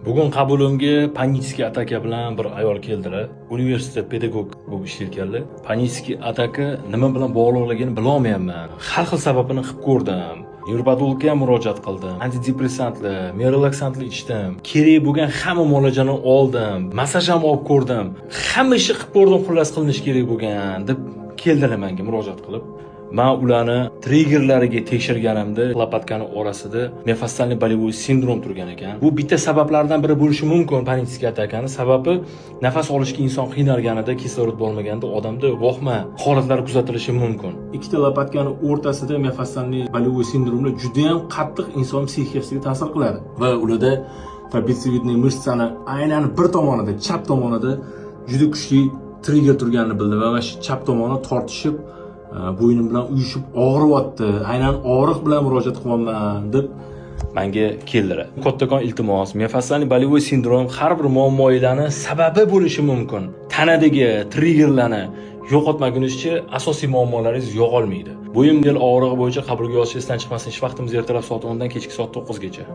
Bugun qabulimga panический ataka bilan bir ayol keldilar. Universitet pedagog bo'lib ishlayotganlar. Panический ataka nima bilan bog'liqligini bilib olmayapman. Har xil sababini qilib ko'rdim. Nevropatologga murojaat qildim. Antidepressantlar, merolaksantlar ichdim. Kerak bo'lgan hamma muolajani oldim. Massaj ham olib ko'rdim. Hamma ishni qilib ko'rdim, xullas qilinish kerak bo'lgan deb keldilar menga murojaat qilib. Men ularni triggerlariga tekshirganimda lopatkani orasida mefastalniy bolевой sindrom turgan ekan. Bu bitta sabablardan biri bo'lishi mumkin panический atakani. Sababi nafas olishga inson qiynalganida, kislorod bo'lmaganda odamda vohma holatlar kuzatilishi mumkin. Ikkita lopatkani o'rtasida mefastalniy bolевой sindromlar juda ham qattiq inson psixikasiga ta'sir qiladi va ularda трапециевидный mышцani aynan bir tomonida, chap tomonida juda kuchli trigger turganini bildim va shu chap tomoni tortishib bo'ynim bilan uyushib og'riyapti. Aynan og'riq bilan murojaat qilyapman deb menga keldilar. Kattakon iltimos, mefastalniy bolевой sindrom har bir muammolarni sababi bo'lishi mumkin. Tanadagi triggerlarni yo'qotmagunizcha asosiy muammolaringiz yo'qolmaydi. Bo'yim del og'rig'i bo'yicha qabulga yozishingizdan chiqmasin. Ish vaqtimiz ertalab soat 10 dan kechki soat 9 gacha.